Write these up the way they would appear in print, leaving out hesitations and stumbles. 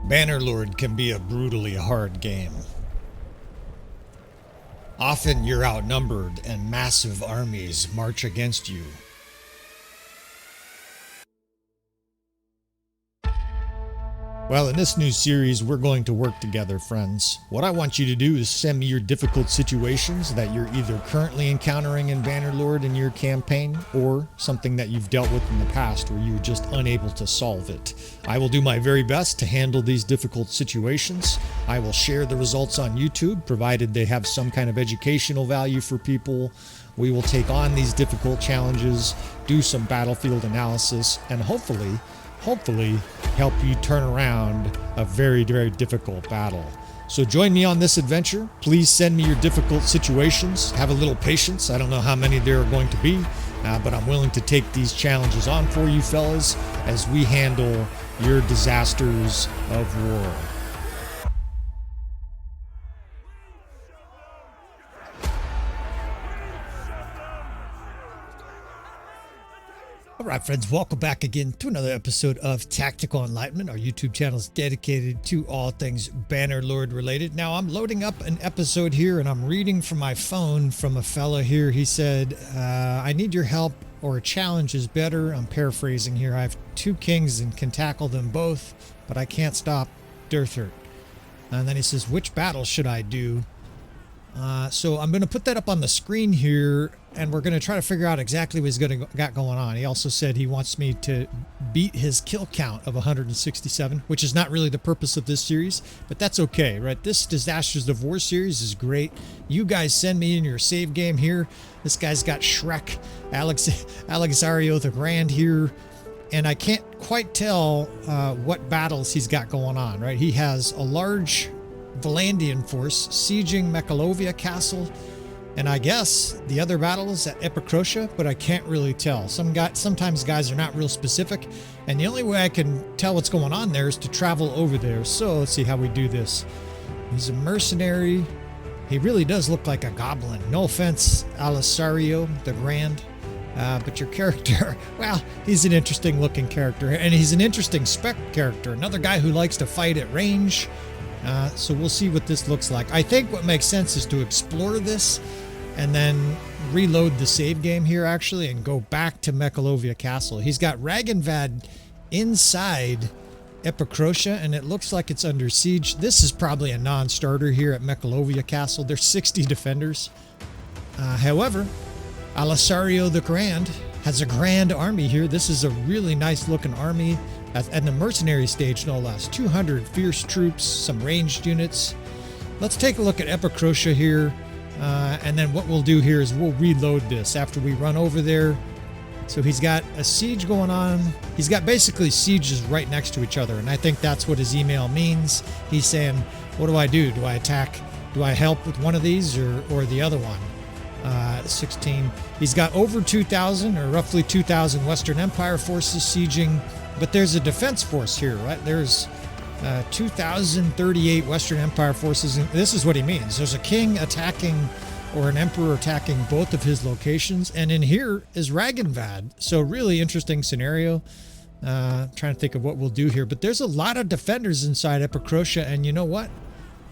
Bannerlord can be a brutally hard game. Often you're outnumbered and massive armies march against you. Well, in this new series, we're going to work together, friends. What I want you to do is send me your difficult situations that you're either currently encountering in Bannerlord in your campaign, or something that you've dealt with in the past where you're just unable to solve it. I will do my very best to handle these difficult situations. I will share the results on YouTube, provided they have some kind of educational value for people. We will take on these difficult challenges, do some battlefield analysis, and hopefully help you turn around a very, very difficult battle. So join me on this adventure. Please send me your difficult situations. Have a little patience. I don't know how many there are going to be, but I'm willing to take these challenges on for you fellas as we handle your disasters of war. Alright friends, welcome back again to another episode of Tactical Enlightenment. Our YouTube channel is dedicated to all things Bannerlord related. Now I'm loading up an episode here and I'm reading from my phone from a fella here. He said, I need your help, or a challenge is better. I'm paraphrasing here. I have 2 kings and can tackle them both, but I can't stop Dirthert. And then he says, which battle should I do? So I'm going to put that up on the screen here, and we're going to try to figure out exactly what he's got going on. He also said he wants me to beat his kill count of 167, which is not really the purpose of this series, but that's okay, right? This Disasters of War series is great. You guys send me in your save game here. This guy's got Shrek, Alexario the Grand here, and I can't quite tell what battles he's got going on, right? He has a large Valandian force sieging Mechalovia castle, and I guess the other battle is at Epicrotea, but I can't really tell. Sometimes guys are not real specific, and the only way I can tell what's going on there is to travel over there. So let's see how we do this. He's a mercenary. He really does look like a goblin. No offense, Alessario the Grand, but your character, well, he's an interesting looking character, and he's an interesting spec character. Another guy who likes to fight at range. So we'll see what this looks like. I think what makes sense is to explore this and then reload the save game here actually and go back to Mechalovia Castle. He's got Ragnvad inside Epicrotea, and it looks like it's under siege. This is probably a non-starter here at Mechalovia Castle. There's 60 defenders. However, Alessario the Grand has a grand army here. This is a really nice looking army. At the mercenary stage, no less. 200 fierce troops, some ranged units. Let's take a look at Epicrotea here, and then what we'll do here is we'll reload this after we run over there. So he's got a siege going on. He's got basically sieges right next to each other, and I think that's what his email means. He's saying, what do I do? Do I attack? Do I help with one of these or the other one? 16. He's got over 2,000 or roughly 2,000 Western Empire forces sieging. But there's a defense force here, right? There's 2,038 Western Empire forces. And this is what he means. There's a king attacking, or an emperor attacking both of his locations. And in here is Ragnvad. So really interesting scenario. Trying to think of what we'll do here. But there's a lot of defenders inside Epicrotea. And you know what?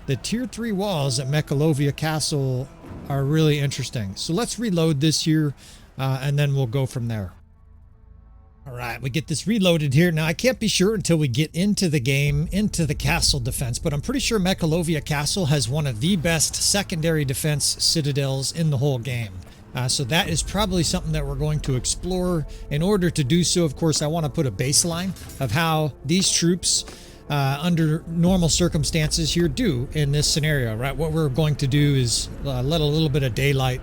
The tier 3 walls at Mechalovia Castle are really interesting. So let's reload this here, and then we'll go from there. All right, we get this reloaded here. Now, I can't be sure until we get into the game, into the castle defense, but I'm pretty sure Mechalovia Castle has one of the best secondary defense citadels in the whole game. So that is probably something that we're going to explore. In order to do so, of course, I want to put a baseline of how these troops, under normal circumstances here, do in this scenario, right? What we're going to do is let a little bit of daylight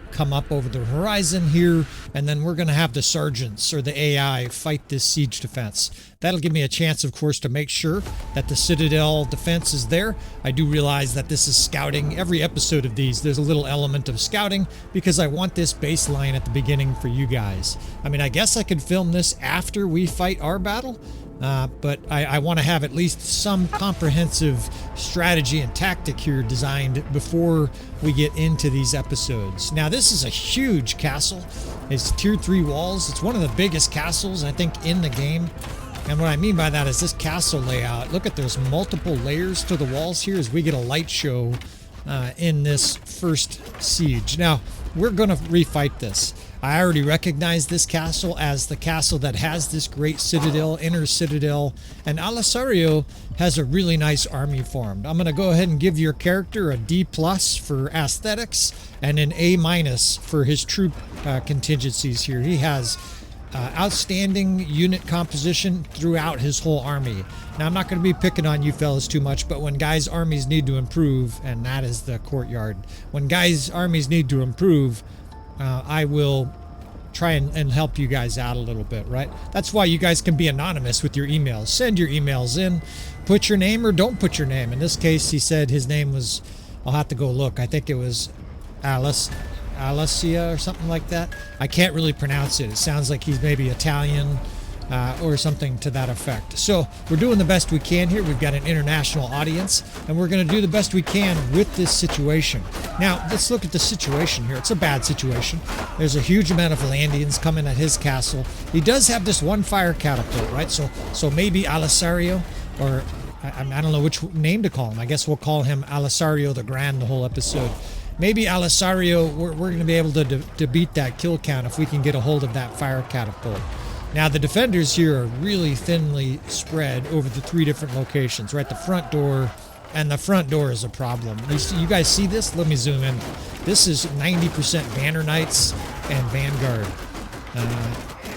come up over the horizon here, and then we're going to have the sergeants or the AI fight this siege defense. That'll give me a chance, of course, to make sure that the citadel defense is there. I do realize that this is scouting. Every episode of these, there's a little element of scouting because I want this baseline at the beginning for you guys. I mean, I guess I could film this after we fight our battle, but I want to have at least some comprehensive strategy and tactic here designed before we get into these episodes. Now, this is a huge castle. It's tier 3 walls. It's one of the biggest castles, I think, in the game. And what I mean by that is this castle layout. Look at there's multiple layers to the walls here as we get a light show in this first siege. Now, we're going to refight this. I already recognize this castle as the castle that has this great citadel, inner citadel, and Alisario has a really nice army formed. I'm going to go ahead and give your character a D+ for aesthetics and an A- for his troop contingencies here. He has outstanding unit composition throughout his whole army. Now, I'm not going to be picking on you fellas too much, but when guys' armies need to improve, and that is the courtyard, when guys' armies need to improve, I will try and help you guys out a little bit, right? That's why you guys can be anonymous with your emails. Send your emails in, put your name or don't put your name. In this case, he said his name was, I'll have to go look. I think it was Alicia or something like that. I can't really pronounce it. It sounds like he's maybe Italian or something to that effect. So we're doing the best we can here. We've got an international audience, and we're going to do the best we can with this situation. Now, let's look at the situation here. It's a bad situation. There's a huge amount of Valandians coming at his castle. He does have this one fire catapult, right? So maybe Alisario, or I don't know which name to call him. I guess we'll call him Alisario the Grand the whole episode. Maybe Alisario, we're going to be able to beat that kill count if we can get a hold of that fire catapult. Now, the defenders here are really thinly spread over the 3 different locations, right? The front door, and the front door is a problem. You guys see this? Let me zoom in. This is 90% Banner Knights and Vanguard.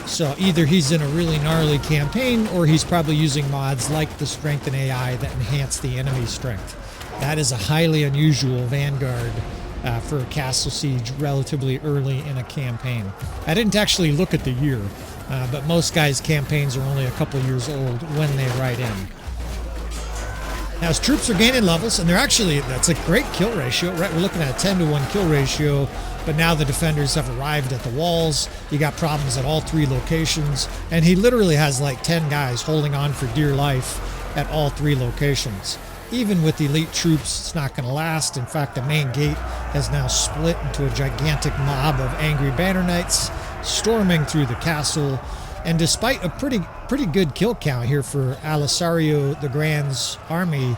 So either he's in a really gnarly campaign, or he's probably using mods like the Strength and AI that enhance the enemy strength. That is a highly unusual Vanguard for a castle siege relatively early in a campaign. I didn't actually look at the year. But most guys' campaigns are only a couple years old when they write in. Now, his troops are gaining levels, and that's a great kill ratio, right? We're looking at a 10-to-1 kill ratio, but now the defenders have arrived at the walls. You got problems at all 3 locations, and he literally has like 10 guys holding on for dear life at all 3 locations. Even with elite troops, it's not going to last. In fact, the main gate has now split into a gigantic mob of angry Banner Knights storming through the castle. And despite a pretty good kill count here for Alisario the Grand's army,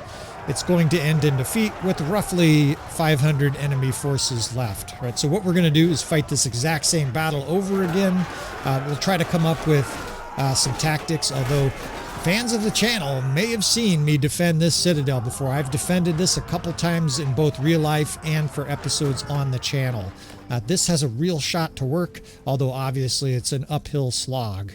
it's going to end in defeat with roughly 500 enemy forces left. Right. So what we're going to do is fight this exact same battle over again. We'll try to come up with some tactics, although fans of the channel may have seen me defend this citadel before. I've defended this a couple times in both real life and for episodes on the channel. This has a real shot to work, although obviously it's an uphill slog.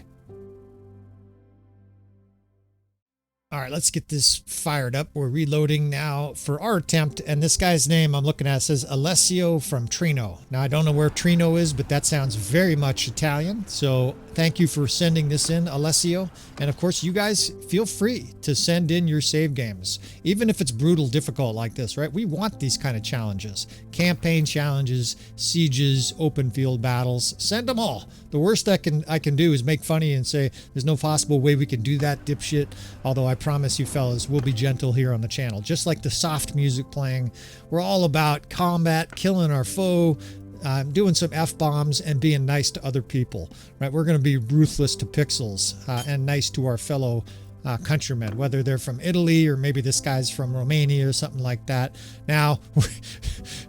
All right, let's get this fired up. We're reloading now for our attempt, and this guy's name I'm looking at says Alessio from Trino. Now, I don't know where Trino is, but that sounds very much Italian, so thank you for sending this in, Alessio. And of course, you guys feel free to send in your save games, even if it's brutal difficult like this, right? We want these kind of challenges. Campaign challenges, sieges, open field battles, send them all. The worst I can do is make funny and say, there's no possible way we can do that, dipshit. Although I promise you fellas, we'll be gentle here on the channel. Just like the soft music playing, we're all about combat, killing our foe, doing some F-bombs and being nice to other people, right? We're going to be ruthless to pixels and nice to our fellow countrymen, whether they're from Italy or maybe this guy's from Romania or something like that. Now,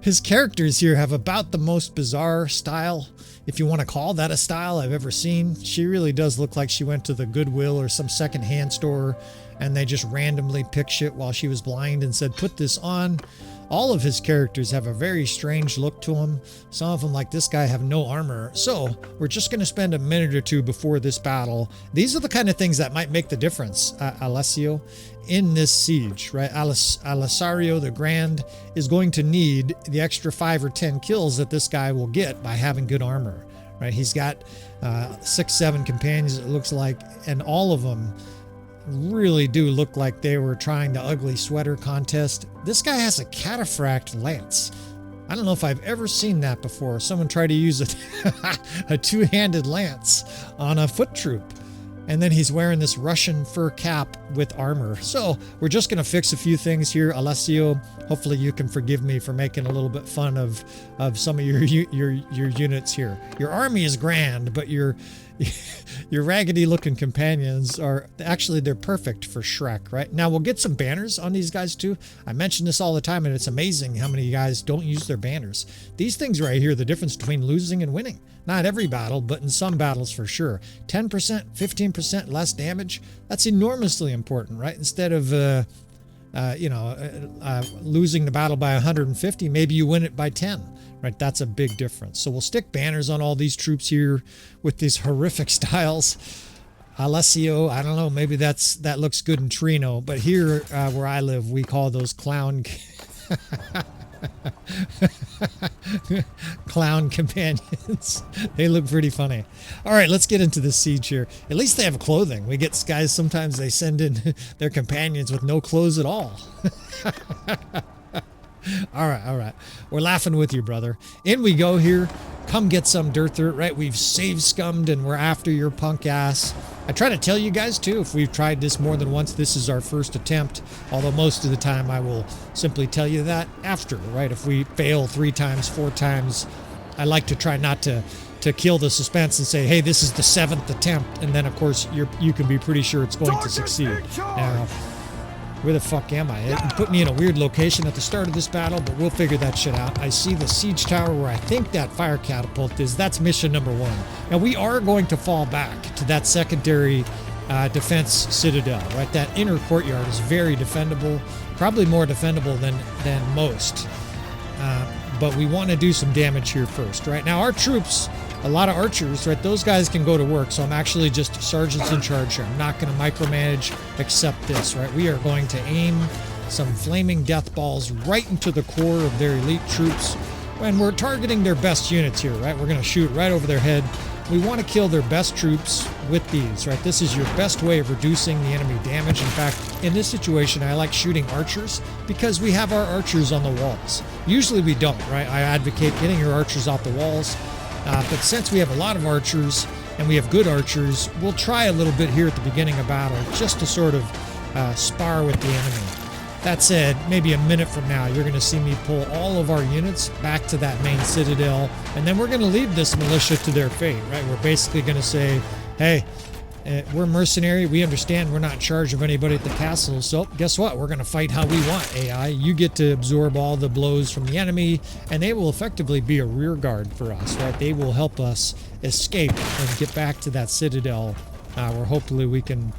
his characters here have about the most bizarre style, if you want to call that a style, I've ever seen. She really does look like she went to the Goodwill or some secondhand store and they just randomly picked shit while she was blind and said, put this on. All of his characters have a very strange look to them. Some of them, like this guy, have no armor. So we're just going to spend a minute or two before this battle. These are the kind of things that might make the difference, Alessio, in this siege, right? Alisario the Grand is going to need the extra 5 or 10 kills that this guy will get by having good armor, right? He's got 6-7 companions, it looks like, and all of them really do look like they were trying the ugly sweater contest. This guy has a cataphract lance. I don't know if I've ever seen that before. Someone tried to use a two-handed lance on a foot troop. And then he's wearing this Russian fur cap with armor. So we're just going to fix a few things here. Alessio, hopefully you can forgive me for making a little bit fun of some of your units here. Your army is grand, but your Your raggedy looking companions are actually, they're perfect for Shrek, right? Now we'll get some banners on these guys too. I mention this all the time, and it's amazing how many guys don't use their banners. These things right here, the difference between losing and winning. Not every battle, but in some battles for sure. 10%, 15% less damage. That's enormously important, right? Instead of losing the battle by 150, maybe you win it by 10, right? That's a big difference. So we'll stick banners on all these troops here with these horrific styles. Alessio, I don't know, maybe that looks good in Trino, but here where I live, we call those clown clown companions. They look pretty funny. All right, let's get into the siege here. At least they have clothing. We get guys, sometimes they send in their companions with no clothes at all. All right. We're laughing with you, brother. In we go here. Come get some dirt, right? We've save scummed and we're after your punk ass. I try to tell you guys too, if we've tried this more than once, this is our first attempt. Although most of the time I will simply tell you that after, right? If we fail 3 times, 4 times, I like to try not to kill the suspense and say, hey, this is the 7th attempt. And then of course you can be pretty sure it's going to succeed. Now, where the fuck am I? It put me in a weird location at the start of this battle, but we'll figure that shit out. I see the siege tower where I think that fire catapult is. That's mission number 1. Now we are going to fall back to that secondary defense citadel, right? That inner courtyard is very defendable, probably more defendable than most. But we want to do some damage here first, right? Now our troops, a lot of archers, right? Those guys can go to work, so I'm actually just sergeants in charge here. I'm not going to micromanage except this, right? We are going to aim some flaming death balls right into the core of their elite troops, and we're targeting their best units here, right? We're going to shoot right over their head. We want to kill their best troops with these, right? This is your best way of reducing the enemy damage. In fact, in this situation, I like shooting archers because we have our archers on the walls. Usually we don't, right? I advocate getting your archers off the walls. But since we have a lot of archers and we have good archers, we'll try a little bit here at the beginning of battle just to sort of spar with the enemy. That said, maybe a minute from now, you're going to see me pull all of our units back to that main citadel, and then we're going to leave this militia to their fate, right? We're basically going to say, hey, we're mercenary. We understand we're not in charge of anybody at the castle, so guess what? We're going to fight how we want, AI. You get to absorb all the blows from the enemy, and they will effectively be a rear guard for us, right? They will help us escape and get back to that citadel where hopefully we can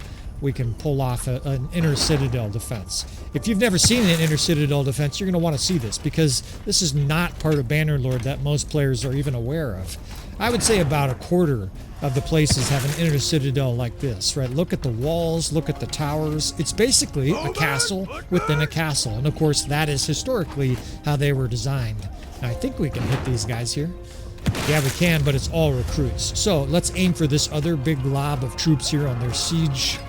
pull off an inner citadel defense. If you've never seen an inner citadel defense, you're going to want to see this because this is not part of Bannerlord that most players are even aware of. I would say about a quarter of the places have an inner citadel like this, right? Look at the walls, look at the towers. It's basically a castle within a castle. And of course, that is historically how they were designed. Now, I think we can hit these guys here. Yeah, we can, but it's all recruits. So let's aim for this other big glob of troops here on their siege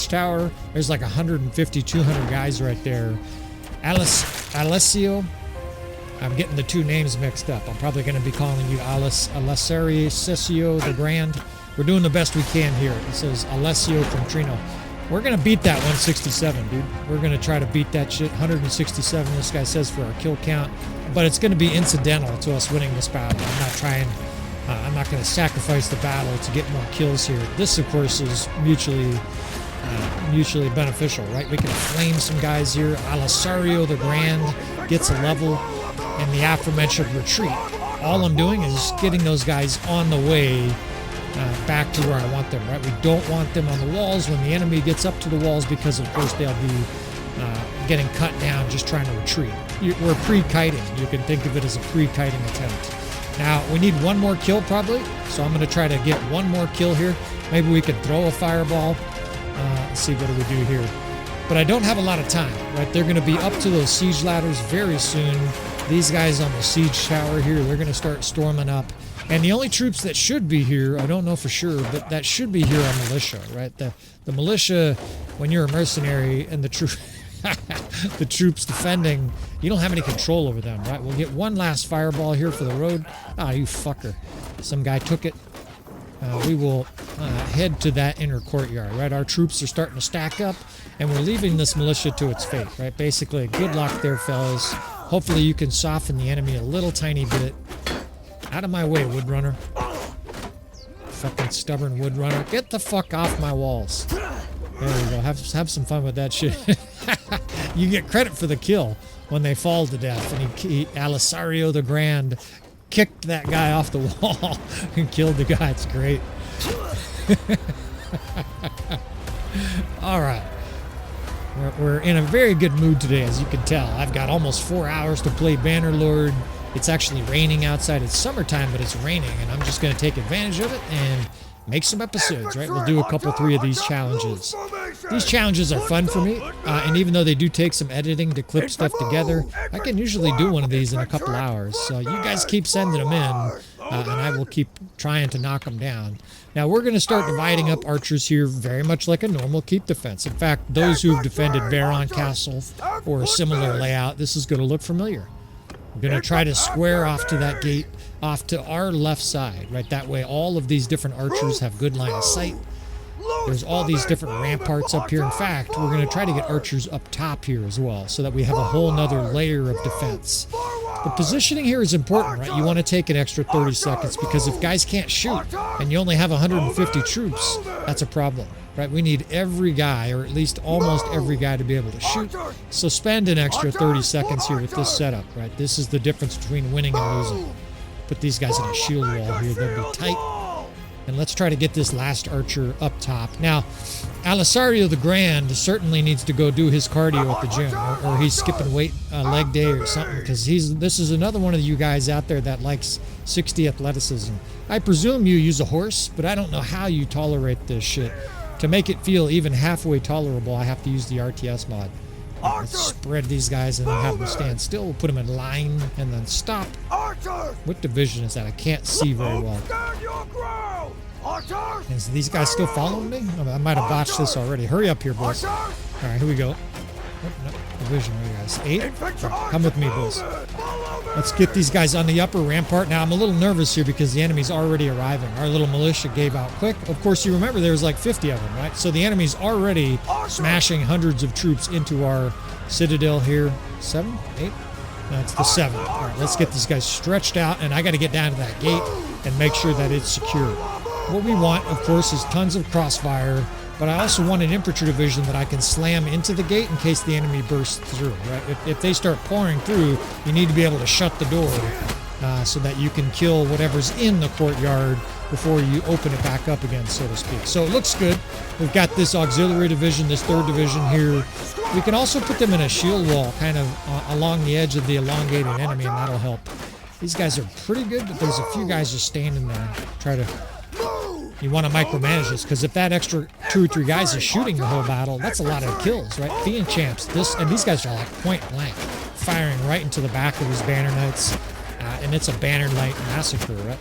tower. There's like 150, 200 guys right there. Alessio. I'm getting the 2 names mixed up. I'm probably going to be calling you Alessio the Grand. We're doing the best we can here. It says Alessio from Trino. We're going to beat that 167, dude. We're going to try to beat that shit. 167, this guy says, for our kill count. But it's going to be incidental to us winning this battle. I'm not going to sacrifice the battle to get more kills here. This, of course, is mutually beneficial, right? We can flame some guys here. Alessio the Grand gets a level, and the aforementioned retreat. All I'm doing is getting those guys on the way back to where I want them, right? We don't want them on the walls when the enemy gets up to the walls because, of course, they'll be getting cut down just trying to retreat. We're pre-kiting. You can think of it as a pre-kiting attempt. Now, we need one more kill probably, so I'm going to try to get one more kill here. Maybe we could throw a fireball. Let's see, what do we do here? But I don't have a lot of time, right? They're going to be up to those siege ladders very soon. These guys on the siege tower here, they're going to start storming up. And the only troops that should be here, I don't know for sure, but that should be here are militia, right? The militia, when you're a mercenary and the troops defending, you don't have any control over them, right? We'll get one last fireball here for the road. Ah, you fucker. Some guy took it. We will head to that inner courtyard, right? Our troops are starting to stack up, and we're leaving this militia to its fate, right? Basically, good luck there, fellas. Hopefully you can soften the enemy a little tiny bit. Out of my way, Woodrunner. fucking stubborn wood runner. Get the fuck off my walls. There we go. Have some fun with that shit. You get credit for the kill when they fall to death. And Alisario the Grand kicked that guy off the wall and killed the guy. It's great. All right. We're in a very good mood today, as you can tell. I've got almost 4 hours to play Bannerlord. It's actually raining outside. It's summertime, but it's raining, and I'm just going to take advantage of it and make some episodes, right? We'll do a couple, 3 of these challenges. These challenges are fun for me, and even though they do take some editing to clip stuff together, I can usually do one of these in a couple hours. So you guys keep sending them in, and I will keep trying to knock them down. Now, we're going to start dividing up archers here very much like a normal keep defense. In fact, those who've defended Veron Castle or a similar layout, this is going to look familiar. We're going to try to square off to that gate, off to our left side, right? That way all of these different archers have good line of sight. There's all these different ramparts up here. In fact, we're going to try to get archers up top here as well, so that we have a whole nother layer of defense. The positioning here is important, right? You want to take an extra 30 seconds, because if guys can't shoot and you only have 150 troops, that's a problem, right? We need every guy, or at least almost every guy, to be able to shoot. So spend an extra 30 seconds here with this setup, right? This is the difference between winning and losing. Put these guys in a shield wall here. They'll be tight. And let's try to get this last archer up top. Now, Alisario the Grand certainly needs to go do his cardio at the gym, or he's skipping leg day or something, because this is another one of you guys out there that likes 60 athleticism. I presume you use a horse, but I don't know how you tolerate this shit. To make it feel even halfway tolerable, I have to use the RTS mod. Let's spread these guys and then have them stand still. We'll put them in line and then stop. What division is that? I can't see very well. Is these guys still following me? I might have botched this already. Hurry up here, boys. All right, here we go. Division, are you guys? 8? Right, come with me, boys. Let's get these guys on the upper rampart. Now, I'm a little nervous here because the enemy's already arriving. Our little militia gave out quick. Of course, you remember there was like 50 of them, right? So the enemy's already smashing hundreds of troops into our citadel here. 7? 8? No, it's the 7. All right, let's get these guys stretched out, and I got to get down to that gate and make sure that it's secure. What we want, of course, is tons of crossfire, but I also want an infantry division that I can slam into the gate in case the enemy bursts through, right? If they start pouring through, you need to be able to shut the door so that you can kill whatever's in the courtyard before you open it back up again, so to speak. So it looks good. We've got this auxiliary division, this 3rd division here. We can also put them in a shield wall kind of along the edge of the elongated enemy, and that'll help. These guys are pretty good, but there's a few guys just standing there. You want to micromanage this, because if that extra 2 or 3 guys is shooting the whole battle, that's a lot of kills, right? Fiend champs, and these guys are like point blank, firing right into the back of these banner knights, and it's a banner knight massacre, right?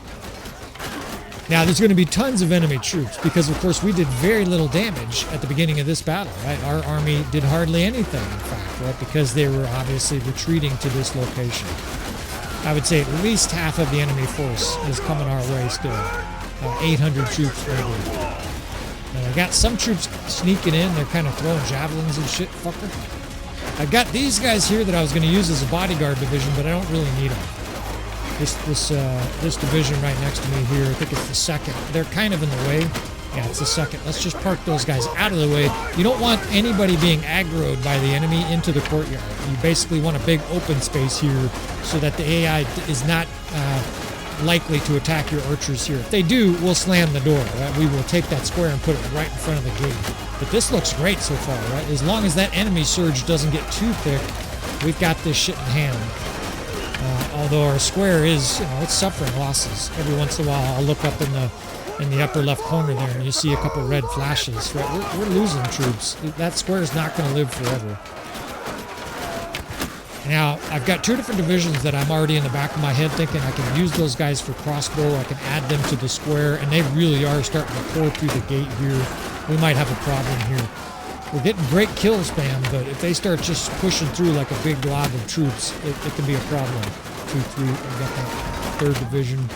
Now, there's going to be tons of enemy troops, because of course we did very little damage at the beginning of this battle, right? Our army did hardly anything, in fact, right? Because they were obviously retreating to this location. I would say at least half of the enemy force is coming our way still. 800 troops maybe. And I got some troops sneaking in. They're kind of throwing javelins and shit, fucker. I've got these guys here that I was going to use as a bodyguard division, but I don't really need them. This division right next to me here, I think it's the 2nd. They're kind of in the way. Yeah, it's the 2nd. Let's just park those guys out of the way. You don't want anybody being aggroed by the enemy into the courtyard. You basically want a big open space here so that the AI is not likely to attack your archers here. If they do, we'll slam the door, right? We will take that square and put it right in front of the gate. But this looks great so far, right? As long as that enemy surge doesn't get too thick, we've got this shit in hand. Although our square is, it's suffering losses. Every once in a while, I'll look up in the upper left corner there, and you see a couple red flashes. Right? We're losing troops. That square is not going to live forever. Now, I've got 2 different divisions that I'm already in the back of my head thinking I can use those guys for crossbow. I can add them to the square, and they really are starting to pour through the gate here. We might have a problem here. We're getting great kill spam, but if they start just pushing through like a big glob of troops, it can be a problem. 2, 3, I've got that 3rd division.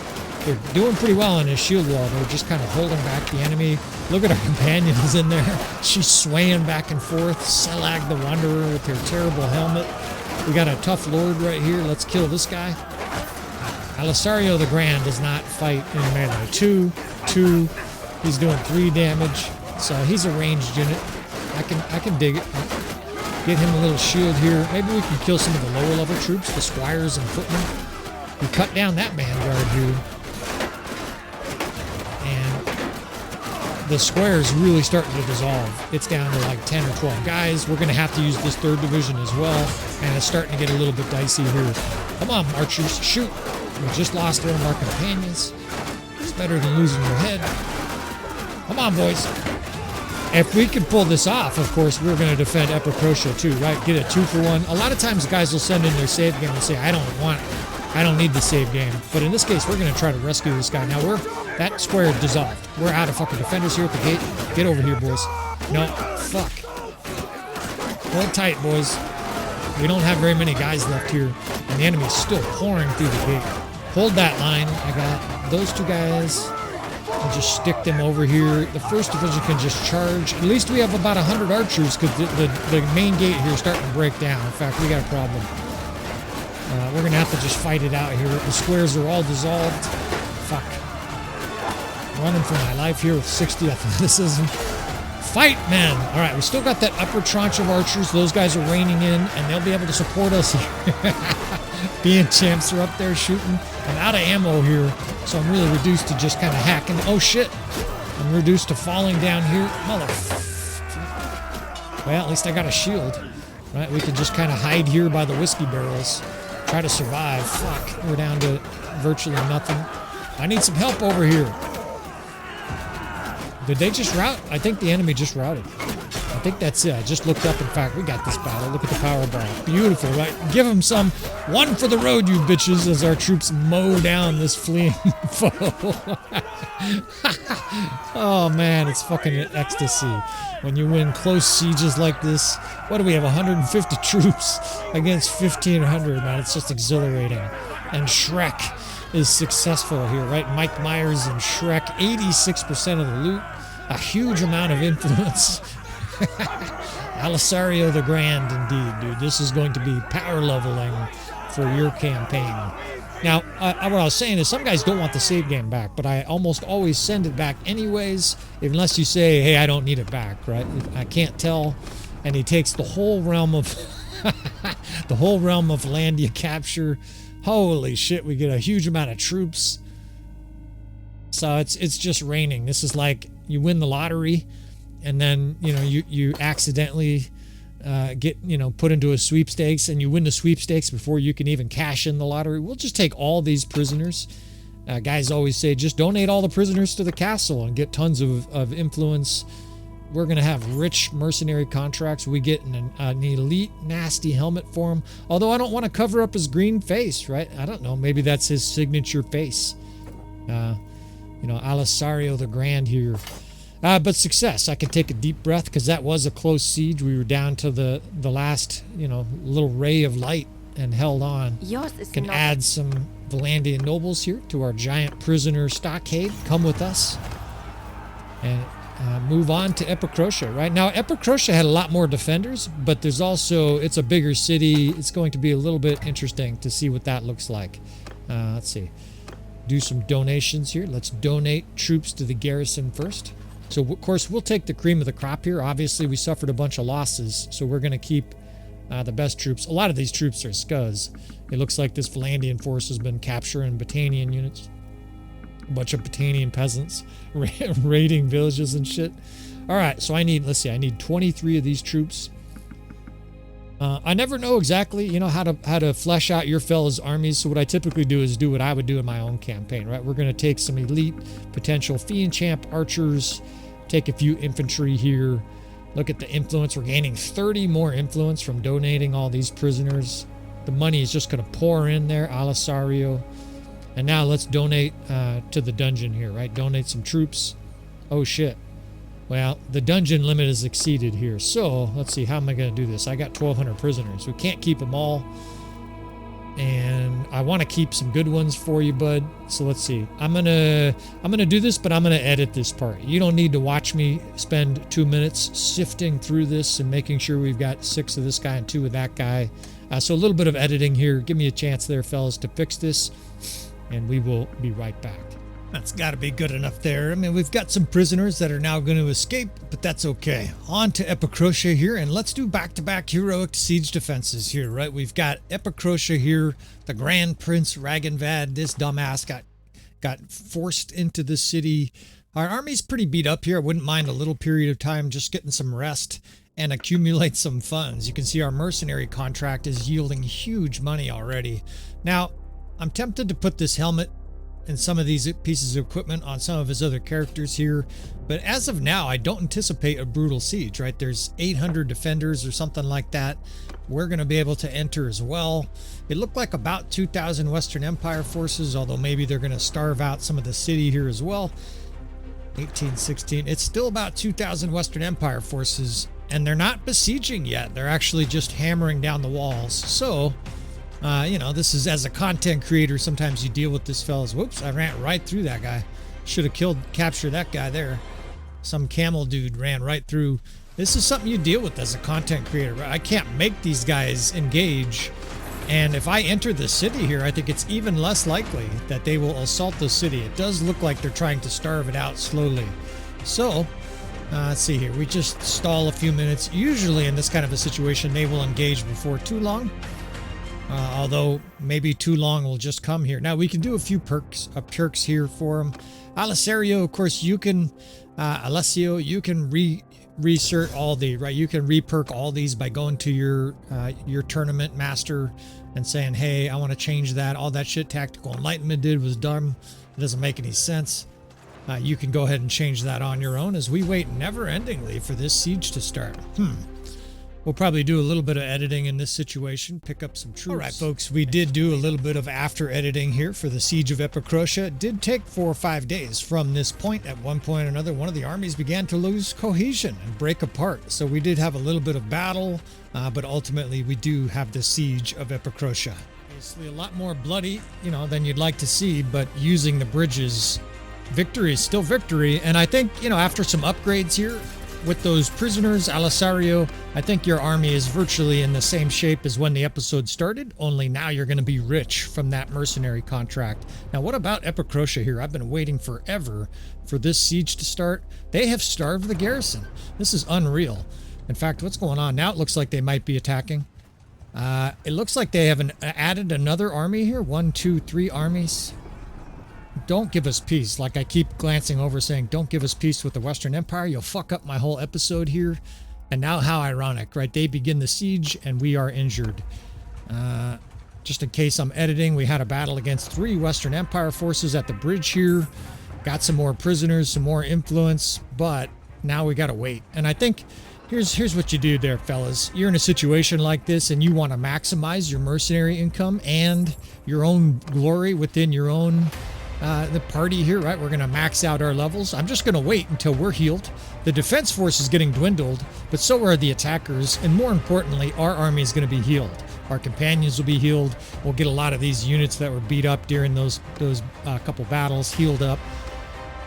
They're doing pretty well on this shield wall. They're just kind of holding back the enemy. Look at our companion is in there. She's swaying back and forth. Selag the Wanderer with her terrible helmet. We got a tough lord right here. Let's kill this guy. Alisario the Grand does not fight in melee. Two 2. He's doing 3 damage. So he's a ranged unit. I can dig it. Get him a little shield here. Maybe we can kill some of the lower level troops, the squires and footmen. We cut down that vanguard here. And the square is really starting to dissolve. It's down to like 10 or 12 guys. We're going to have to use this 3rd division as well. And it's starting to get a little bit dicey here. Come on, archers, shoot. We just lost one of our companions. It's better than losing your head. Come on, boys. If we can pull this off, of course, we're going to defend Epicrotea too, right? Get a 2-for-1. A lot of times guys will send in their save game and say, I don't need the save game. But in this case, we're going to try to rescue this guy. Now, that square dissolved. We're out of fucking defenders here at the gate. Get over here, boys. No, fuck. Hold tight, boys. We don't have very many guys left here. And the enemy's still pouring through the gate. Hold that line. I got those 2 guys. And just stick them over here. The 1st division can just charge. At least we have about 100 archers because the main gate here is starting to break down. In fact, we got a problem. We're going to have to just fight it out here. The squares are all dissolved. Fuck. Running for my life here with 60 athleticism. Fight, men! All right, we still got that upper tranche of archers. Those guys are raining in, and they'll be able to support us here. Being champs are up there shooting. I'm out of ammo here, so I'm really reduced to just kind of hacking. Oh, shit. I'm reduced to falling down here. Well, at least I got a shield. Right, we can just kind of hide here by the whiskey barrels. Try to survive. Fuck, we're down to virtually nothing. I need some help over here. Did they just rout? I think the enemy just routed. I think that's it. I just looked up. In fact, we got this battle. Look at the power bar. Beautiful, right? Give them some. One for the road, you bitches, as our troops mow down this fleeing foe. Oh, man, it's fucking ecstasy. When you win close sieges like this. What do we have, 150 troops against 1,500, man. It's just exhilarating. And Shrek is successful here, right? Mike Myers and Shrek, 86% of the loot. A huge amount of influence. Alisario the Grand, indeed, dude. This is going to be power leveling for your campaign. Now, what I was saying is some guys don't want the save game back, but I almost always send it back anyways, unless you say, hey, I don't need it back, right? I can't tell. And he takes the whole realm of the whole realm of Landia capture. Holy shit, we get a huge amount of troops. So it's just raining. This is like you win the lottery and then, you accidentally get, put into a sweepstakes and you win the sweepstakes before you can even cash in the lottery. We'll just take all these prisoners. Guys always say, just donate all the prisoners to the castle and get tons of influence. We're going to have rich mercenary contracts. We get an elite nasty helmet for him. Although I don't want to cover up his green face, right? I don't know. Maybe that's his signature face. Alisario the Grand here. But success. I can take a deep breath because that was a close siege. We were down to the last, little ray of light and held on. Can add some Valandian nobles here to our giant prisoner stockade. Come with us. And move on to Epicrotea, right? Now, Epicrotea had a lot more defenders, but there's also, it's a bigger city. It's going to be a little bit interesting to see what that looks like. Let's see. Do some donations here. Let's donate troops to the garrison first. So, of course, we'll take the cream of the crop here. Obviously, we suffered a bunch of losses, so we're going to keep the best troops. A lot of these troops are scuzz. It looks like this Valandian force has been capturing Batanian units. A bunch of Batanian peasants raiding villages and shit. All right, so I need 23 of these troops. I never know exactly, how to flesh out your fellas' armies. So what I typically do is do what I would do in my own campaign, right? We're going to take some elite potential Fiend Champ archers, take a few infantry here. Look at the influence. We're gaining 30 more influence from donating all these prisoners. The money is just going to pour in there, Alisario. And now let's donate to the dungeon here, right? Donate some troops. Oh, shit. Well, the dungeon limit is exceeded here. So, let's see. How am I going to do this? I got 1,200 prisoners. We can't keep them all. And I want to keep some good ones for you, bud. So, let's see. I'm going to do this, but I'm going to edit this part. You don't need to watch me spend 2 minutes sifting through this and making sure we've got 6 of this guy and 2 of that guy. So, a little bit of editing here. Give me a chance there, fellas, to fix this. And we will be right back. That's got to be good enough there. I mean, we've got some prisoners that are now going to escape, but that's okay. On to Epicrotea here, and let's do back-to-back heroic siege defenses here, right? We've got Epicrotea here, the Grand Prince Ragenvad. This dumbass got forced into the city. Our army's pretty beat up here. I wouldn't mind a little period of time just getting some rest and accumulate some funds. You can see our mercenary contract is yielding huge money already. Now, I'm tempted to put this helmet and some of these pieces of equipment on some of his other characters here, but as of now I don't anticipate a brutal siege, right? There's 800 defenders or something like that. We're going to be able to enter as well. It looked like about 2,000 Western Empire forces, although maybe they're going to starve out some of the city here as well. 1816, it's still about 2,000 Western Empire forces, and they're not besieging yet. They're actually just hammering down the walls. So you know, this is, as a content creator, sometimes you deal with this fellas. Whoops, I ran right through that guy. Should have captured that guy there. Some camel dude ran right through. This is something you deal with as a content creator, right? I can't make these guys engage. And if I enter the city here, I think it's even less likely that they will assault the city. It does look like they're trying to starve it out slowly. So, let's see here. We just stall a few minutes. Usually in this kind of a situation, they will engage before too long. Although maybe too long will just come here. Now we can do a few perks here for him. Alisario, of course, you can, Alessio, you can reinsert all the, right? You can re-perk all these by going to your tournament master and saying, hey, I want to change that. All that shit Tactical Enlightenment did was dumb. It doesn't make any sense. You can go ahead and change that on your own as we wait never-endingly for this siege to start. We'll probably do a little bit of editing in this situation, pick up some troops. All right, folks, we did do a little bit of after editing here for the Siege of Epicrotea. It did take 4 or 5 days from this point. At one point or another, one of the armies began to lose cohesion and break apart. So we did have a little bit of battle, but ultimately we do have the Siege of Epicrotea. Obviously a lot more bloody, you know, than you'd like to see, but using the bridges, victory is still victory. And I think, you know, after some upgrades here, with those prisoners, Alisario, I think your army is virtually in the same shape as when the episode started, only now you're going to be rich from that mercenary contract. Now, what about Epicrotea here? I've been waiting forever for this siege to start. They have starved the garrison. This is unreal. In fact, what's going on now? It looks like they might be attacking. It looks like they have added another army here. 1, 2, 3 armies. Don't give us peace. Like I keep glancing over saying, don't give us peace with the Western Empire. You'll fuck up my whole episode here. And now how ironic, right? They begin the siege and we are injured. Just in case I'm editing, we had a battle against 3 Western Empire forces at the bridge here. Got some more prisoners, some more influence, but now we got to wait. And I think here's what you do there, fellas. You're in a situation like this and you want to maximize your mercenary income and your own glory within your own the party here, right? We're going to max out our levels. I'm just going to wait until we're healed. The defense force is getting dwindled, but so are the attackers. And more importantly, our army is going to be healed. Our companions will be healed. We'll get a lot of these units that were beat up during those couple battles healed up.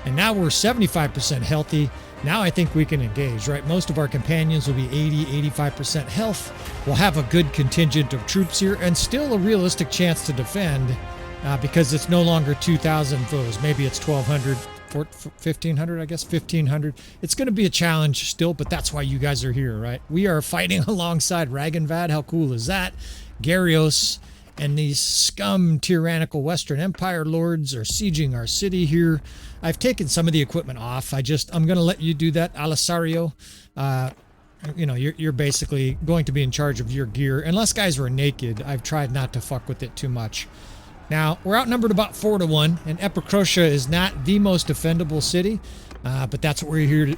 And now we're 75% healthy. Now I think we can engage, right? Most of our companions will be 80-85% health. We'll have a good contingent of troops here and still a realistic chance to defend. Because it's no longer 2,000 foes. Maybe it's 1,200, 1,500, I guess, 1,500. It's going to be a challenge still, but that's why you guys are here, right? We are fighting alongside Ragenvad. How cool is that? Garrios and these scum tyrannical Western Empire lords are sieging our city here. I've taken some of the equipment off. I'm going to let you do that, Alisario. You know, you're basically going to be in charge of your gear. Unless guys were naked, I've tried not to fuck with it too much. Now, we're outnumbered about 4-1, and Epicrotea is not the most defendable city, but that's what we're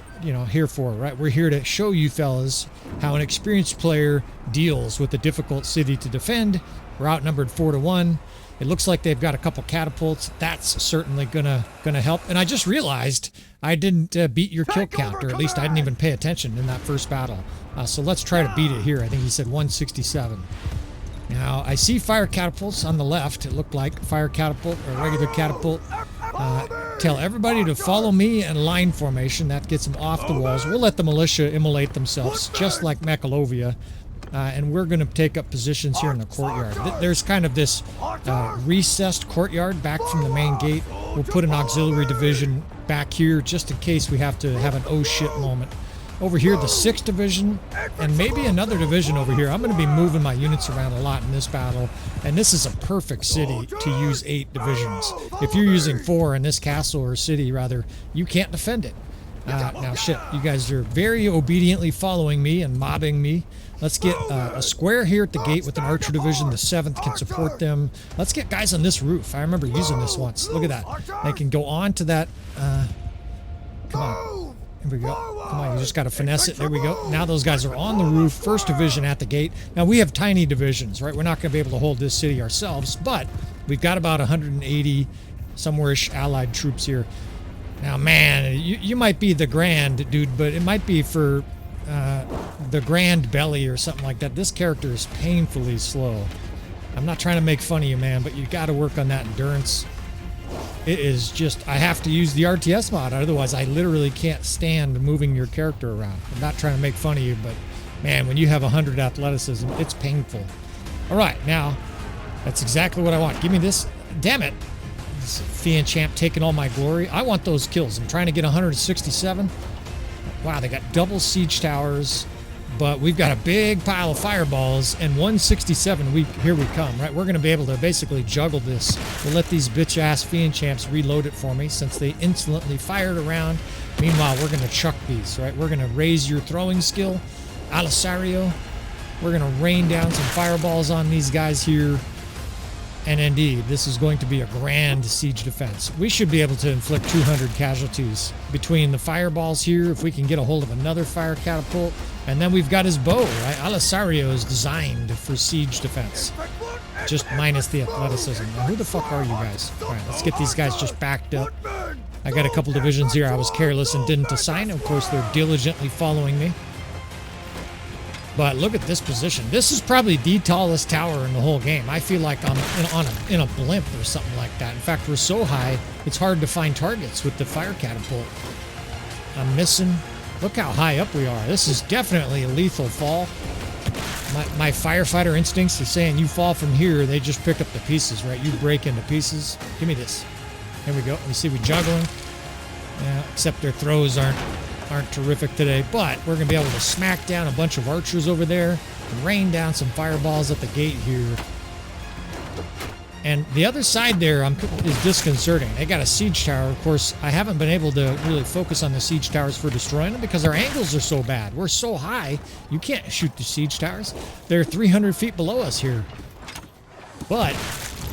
here for, right? We're here to show you fellas how an experienced player deals with a difficult city to defend. We're outnumbered 4-1. It looks like they've got a couple catapults. That's certainly gonna help. And I just realized I didn't beat your kill count, or at least I didn't even pay attention in that first battle. So let's try to beat it here. I think he said 167. Now, I see fire catapults on the left. It looked like fire catapult or regular catapult. Tell everybody to follow me in line formation. That gets them off the walls. We'll let the militia immolate themselves, just like Mechalovia. and we're going to take up positions here in the courtyard. There's kind of this recessed courtyard back from the main gate. We'll put an auxiliary division back here just in case we have to have an oh shit moment. Over here, the 6th Division, and maybe another division over here. I'm going to be moving my units around a lot in this battle, and this is a perfect city to use 8 divisions. If you're using 4 in this castle, or city rather, you can't defend it. Now shit, you guys are very obediently following me and mobbing me. Let's get a square here at the gate with an archer division. The 7th can support them. Let's get guys on this roof. I remember using this once. Look at that. They can go on to that. Come on. Here we go. Come on, you just got to finesse it. There we go. Now those guys are on the roof. 1st Division at the gate. Now we have tiny divisions, right? We're not going to be able to hold this city ourselves, but we've got about 180 somewhere-ish allied troops here. Now, man, you might be the Grand, dude, but it might be for the Grand Belly or something like that. This character is painfully slow. I'm not trying to make fun of you, man, but you got to work on that endurance. It is just, I have to use the RTS mod, otherwise I literally can't stand moving your character around. I'm not trying to make fun of you, but man, when you have 100 athleticism, it's painful. All right, now, that's exactly what I want. Give me this. Damn it. This Fiend Champ taking all my glory. I want those kills. I'm trying to get 167. Wow, they got double siege towers, but we've got a big pile of fireballs, and 167, here we come, right? We're going to be able to basically juggle this. We'll let these bitch-ass Fiend Champs reload it for me since they insolently fired around. Meanwhile, we're going to chuck these, right? We're going to raise your throwing skill. Alisario. We're going to rain down some fireballs on these guys here. And indeed, this is going to be a grand siege defense. We should be able to inflict 200 casualties between the fireballs here, if we can get a hold of another fire catapult. And then we've got his bow, right? Alisario is designed for siege defense, just minus the athleticism. Now, who the fuck are you guys? All right, let's get these guys just backed up. I got a couple divisions here I was careless and didn't assign. Of course, they're diligently following me. But look at this position. This is probably the tallest tower in the whole game. I feel like I'm in a blimp or something like that. In fact, we're so high, it's hard to find targets with the fire catapult. I'm missing. Look how high up we are. This is definitely a lethal fall. My firefighter instincts are saying you fall from here, they just pick up the pieces, right? You break into pieces. Give me this. Here we go. You see we juggling. Yeah, except their throws aren't terrific today, but we're going to be able to smack down a bunch of archers over there and rain down some fireballs at the gate here. And the other side there is disconcerting. They got a siege tower. Of course, I haven't been able to really focus on the siege towers for destroying them because our angles are so bad. We're so high, you can't shoot the siege towers. They're 300 feet below us here. But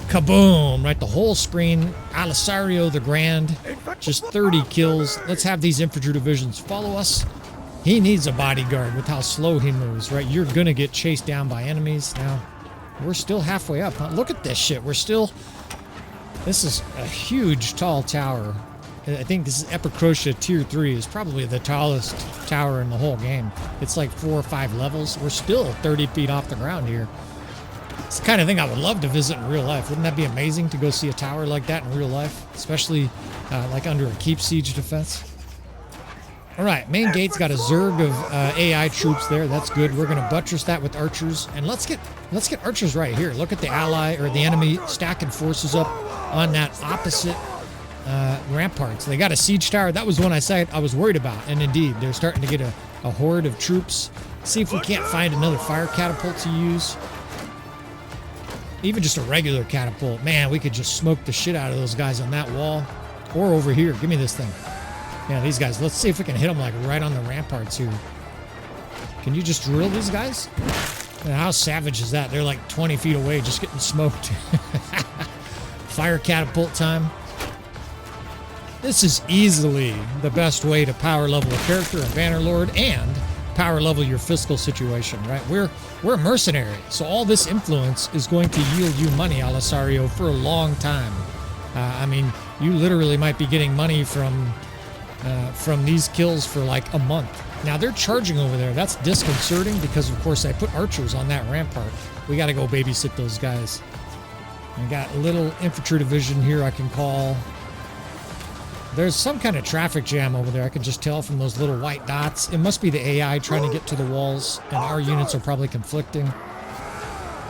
kaboom, right? The whole screen. Alisario the Grand, just 30 kills. Let's have these infantry divisions follow us. He needs a bodyguard with how slow he moves, right? You're going to get chased down by enemies. Now, we're still halfway up. Huh? Look at this shit. This is a huge, tall tower. I think this is Epicrotea Tier 3 is probably the tallest tower in the whole game. It's like 4 or 5 levels. We're still 30 feet off the ground here. It's the kind of thing I would love to visit in real life. Wouldn't that be amazing to go see a tower like that in real life? Especially like under a keep siege defense. All right, main gate's got a zerg of AI troops there. That's good. We're going to buttress that with archers. And let's get archers right here. Look at the ally or the enemy stacking forces up on that opposite ramparts. They got a siege tower. That was the one I said I was worried about. And indeed, they're starting to get a horde of troops. See if we can't find another fire catapult to use. Even just a regular catapult. Man, we could just smoke the shit out of those guys on that wall. Or over here. Give me this thing. Yeah, these guys. Let's see if we can hit them like right on the ramparts here. Can you just drill these guys? Man, how savage is that? They're like 20 feet away just getting smoked. Fire catapult time. This is easily the best way to power level a character in Bannerlord and power level your fiscal situation, right? We're a mercenary, so all this influence is going to yield you money, Alisario, for a long time. I mean, you literally might be getting money from these kills for like a month. Now they're charging over there. That's disconcerting because of course I put archers on that rampart. We got to go babysit those guys. I got a little infantry division here I can call. There's some kind of traffic jam over there. I can just tell from those little white dots. It must be the AI trying to get to the walls, and our units are probably conflicting.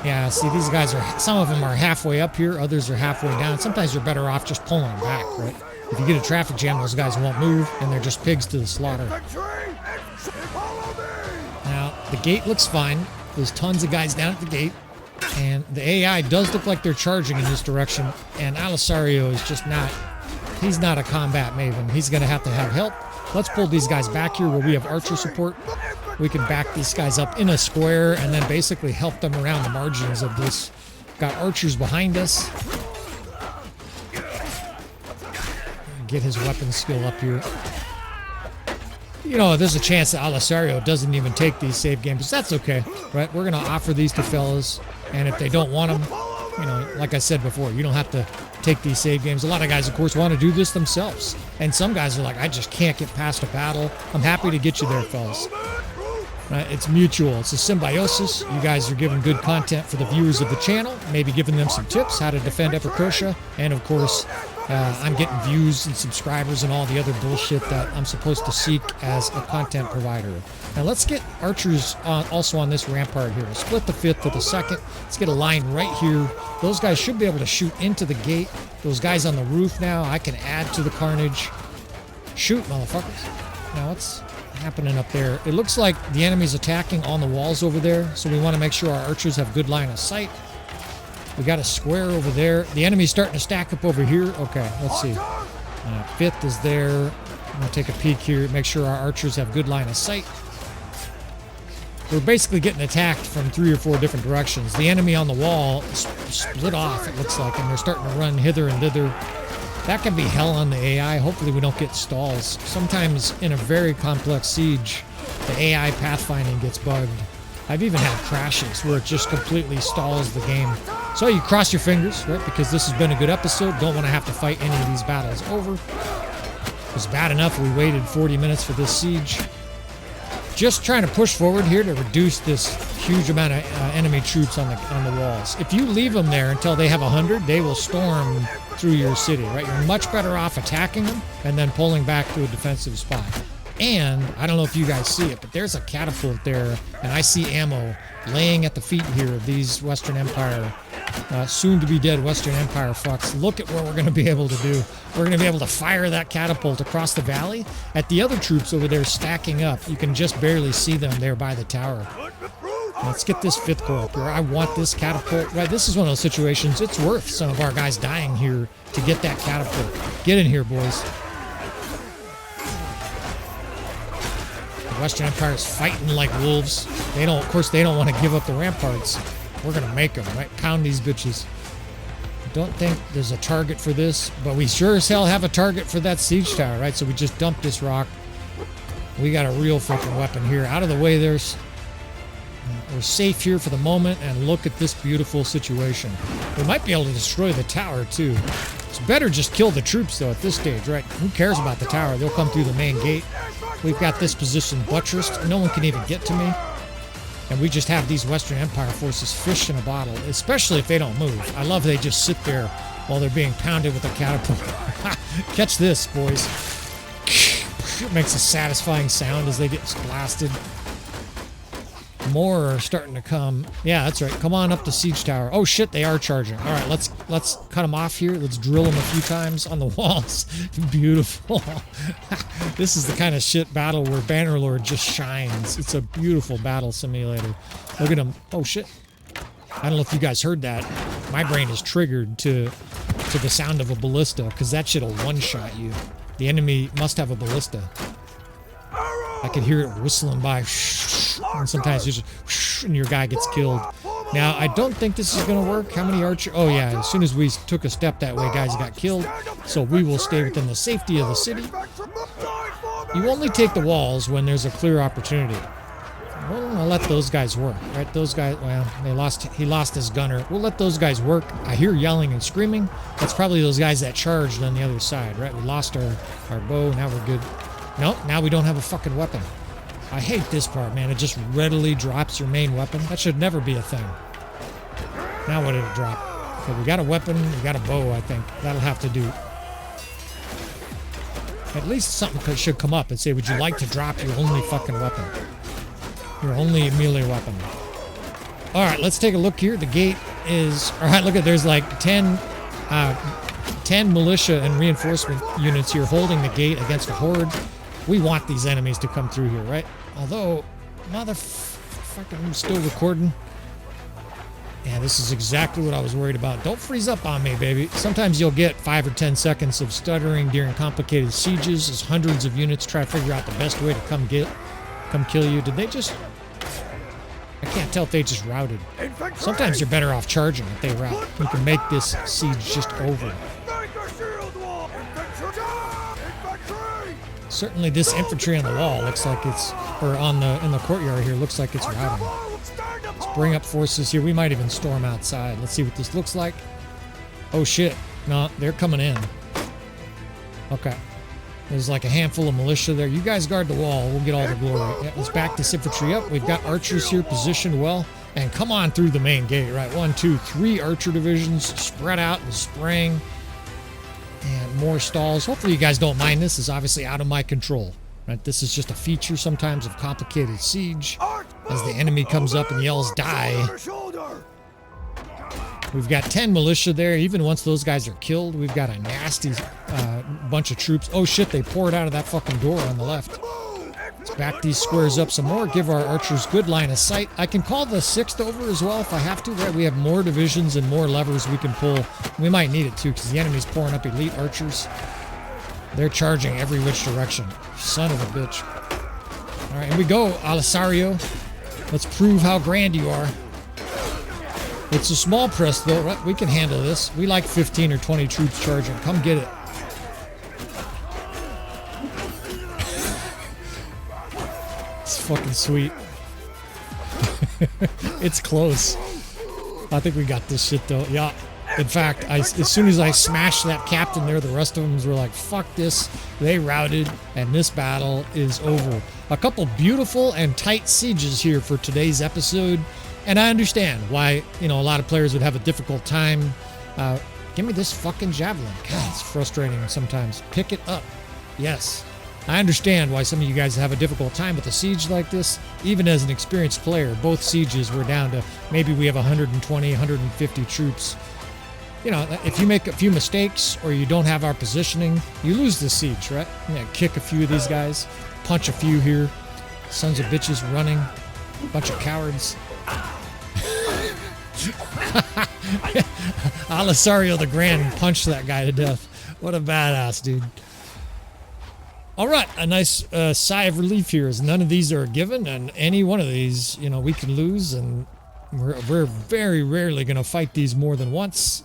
Yeah, see, these guys are, some of them are halfway up here, others are halfway down. Sometimes you're better off just pulling them back, right? If you get a traffic jam, those guys won't move, and they're just pigs to the slaughter. Now, the gate looks fine. There's tons of guys down at the gate, and the AI does look like they're charging in this direction, and Alisario is just not, he's not a combat maven. He's going to have help. Let's pull these guys back here where we have archer support. We can back these guys up in a square and then basically help them around the margins of this. Got archers behind us. Get his weapon skill up here. You know, there's a chance that Alisario doesn't even take these save games, but that's okay, right? We're going to offer these to fellas, and if they don't want them, you know, like I said before, you don't have to take these save games. A lot of guys, of course, want to do this themselves, and some guys are like, I just can't get past a battle. I'm happy to get you there, fellas. Right? It's mutual. It's a symbiosis. You guys are giving good content for the viewers of the channel, maybe giving them some tips how to defend Epicrotea, and of course, I'm getting views and subscribers and all the other bullshit that I'm supposed to seek as a content provider. Now let's get archers also on this rampart here. Split the 5th to the 2nd. Let's get a line right here. Those guys should be able to shoot into the gate. Those guys on the roof now, I can add to the carnage. Shoot, motherfuckers. Now what's happening up there? It looks like the enemy's attacking on the walls over there, so we want to make sure our archers have good line of sight. We got a square over there. The enemy's starting to stack up over here. Okay, let's see. 5th is there. I'm going to take a peek here, make sure our archers have good line of sight. We're basically getting attacked from 3 or 4 different directions. The enemy on the wall split off, it looks like, and they're starting to run hither and thither. That can be hell on the AI. Hopefully we don't get stalls. Sometimes in a very complex siege, the AI pathfinding gets bugged. I've even had crashes where it just completely stalls the game. So you cross your fingers, right? Because this has been a good episode. Don't want to have to fight any of these battles over. It was bad enough we waited 40 minutes for this siege. Just trying to push forward here to reduce this huge amount of enemy troops on the walls. If you leave them there until they have 100, they will storm through your city, right? You're much better off attacking them and then pulling back to a defensive spot. And I don't know if you guys see it, but there's a catapult there, and I see ammo laying at the feet here of these Western Empire, soon-to-be-dead Western Empire fucks. Look at what we're going to be able to do. We're going to be able to fire that catapult across the valley at the other troops over there stacking up. You can just barely see them there by the tower. Let's get this 5th Corps up here. I want this catapult. Right, this is one of those situations. It's worth some of our guys dying here to get that catapult. Get in here, boys. The Western Empire is fighting like wolves. They don't, of course, they don't want to give up the ramparts. We're going to make them, right? Pound these bitches. I don't think there's a target for this, but we sure as hell have a target for that siege tower, right? So we just dumped this rock. We got a real fucking weapon here. Out of the way, we're safe here for the moment, and look at this beautiful situation. We might be able to destroy the tower, too. It's better just kill the troops, though, at this stage, right? Who cares about the tower? They'll come through the main gate. We've got this position buttressed. No one can even get to me. And we just have these Western Empire forces fish in a bottle, especially if they don't move. I love they just sit there while they're being pounded with a catapult. Catch this, boys. It makes a satisfying sound as they get blasted. More are starting to come. Yeah, that's right. Come on up the siege tower. Oh shit, they are charging. All right, let's cut them off here. Let's drill them a few times on the walls. Beautiful. This is the kind of shit battle where Bannerlord just shines. It's a beautiful battle simulator. Look at him. Oh shit. I don't know if you guys heard that. My brain is triggered to the sound of a ballista, because that shit'll one-shot you. The enemy must have a ballista. I could hear it whistling by, and sometimes you just, and your guy gets killed. Now, I don't think this is going to work. How many archers? Oh, yeah, as soon as we took a step that way, guys got killed. So we will stay within the safety of the city. You only take the walls when there's a clear opportunity. Well, I'll let those guys work, right? Those guys, well, he lost his gunner. We'll let those guys work. I hear yelling and screaming. That's probably those guys that charged on the other side, right? We lost our bow. Now we're good. Nope, now we don't have a fucking weapon. I hate this part, man. It just readily drops your main weapon. That should never be a thing. Now what did it drop? Okay, we got a weapon, we got a bow, I think. That'll have to do. At least something should come up and say, would you like to drop your only fucking weapon? Your only melee weapon. Alright, let's take a look here. The gate is... Alright, look at, there's like 10 militia and reinforcement units here holding the gate against a horde. We want these enemies to come through here, right? Although, motherfucking, I'm still recording. Yeah, this is exactly what I was worried about. Don't freeze up on me, baby. Sometimes you'll get 5 or 10 seconds of stuttering during complicated sieges as hundreds of units try to figure out the best way to come kill you. Did they just... I can't tell if they just routed. Sometimes you're better off charging if they rout. You can make this siege just over. Certainly this infantry on the wall looks like it's... Or in the courtyard here looks like it's routing. Let's bring up forces here. We might even storm outside. Let's see what this looks like. Oh shit. No, they're coming in. Okay. There's like a handful of militia there. You guys guard the wall. We'll get all the glory. Yeah, let's back this infantry up. We've got archers here positioned well. And come on through the main gate, right? 1, 2, 3 archer divisions spread out and spraying. And more stalls. Hopefully you guys don't mind this. This is obviously out of my control. Right, this is just a feature sometimes of complicated siege. As the enemy comes up and yells, die. We've got 10 militia there. Even once those guys are killed, we've got a nasty bunch of troops. Oh shit, they poured out of that fucking door on the left. Let's back these squares up some more. Give our archers good line of sight. I can call the 6th over as well if I have to. Right, we have more divisions and more levers we can pull. We might need it too because the enemy's pouring up elite archers. They're charging every which direction. Son of a bitch. All right, here we go, Alisario. Let's prove how grand you are. It's a small press, though, right? We can handle this. We like 15 or 20 troops charging. Come get it. It's fucking sweet. It's close. I think we got this shit, though. Yeah. In fact, as soon as I smashed that captain there, the rest of them were like, fuck this. They routed, and this battle is over. A couple beautiful and tight sieges here for today's episode. And I understand why, a lot of players would have a difficult time. Give me this fucking javelin. God, it's frustrating sometimes. Pick it up. Yes. I understand why some of you guys have a difficult time with a siege like this. Even as an experienced player, both sieges were down to maybe we have 120, 150 troops. If you make a few mistakes or you don't have our positioning, you lose the siege, right? Kick a few of these guys, punch a few here. Sons of bitches running. Bunch of cowards. Alisario the Grand punched that guy to death. What a badass, dude. All right, a nice sigh of relief here as none of these are given, and any one of these, we can lose, and we're very rarely going to fight these more than once.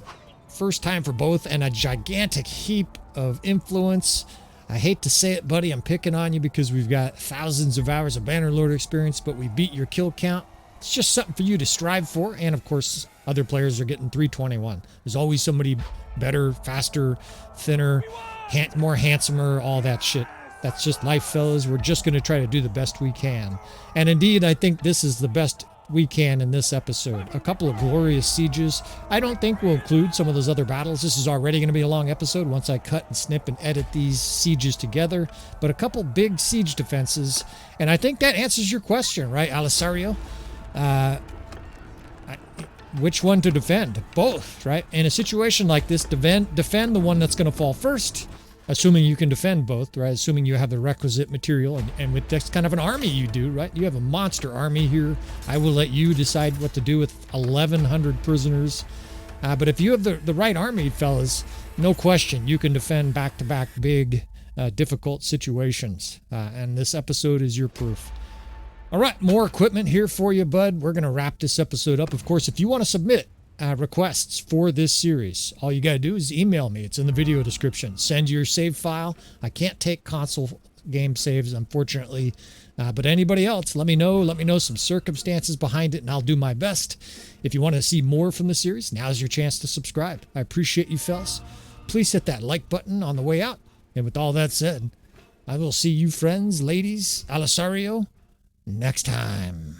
First time for both, and a gigantic heap of influence. I hate to say it, buddy, I'm picking on you because we've got thousands of hours of Bannerlord experience, but we beat your kill count. It's just something for you to strive for, and of course, other players are getting 321. There's always somebody better, faster, thinner, more handsomer, all that shit. That's just life, fellas. We're just going to try to do the best we can. And indeed, I think this is the best we can in this episode. A couple of glorious sieges. I don't think we'll include some of those other battles. This is already going to be a long episode once I cut and snip and edit these sieges together. But a couple big siege defenses. And I think that answers your question, right, Alisario? Which one to defend? Both, right? In a situation like this, defend the one that's going to fall first. Assuming you can defend both, right? Assuming you have the requisite material, and with that's kind of an army you do, right? You have a monster army here. I will let you decide what to do with 1,100 prisoners. But if you have the right army, fellas, no question, you can defend back-to-back big, difficult situations. And this episode is your proof. All right, more equipment here for you, bud. We're going to wrap this episode up. Of course, if you want to submit requests for this series, all you got to do is email me. It's in the video description. Send your save file. I can't take console game saves, unfortunately, but anybody else, let me know. Let me know some circumstances behind it, and I'll do my best. If you want to see more from the series, now's your chance to subscribe. I appreciate you, fellas. Please hit that like button on the way out. And with all that said, I will see you friends, ladies, Alisario, next time.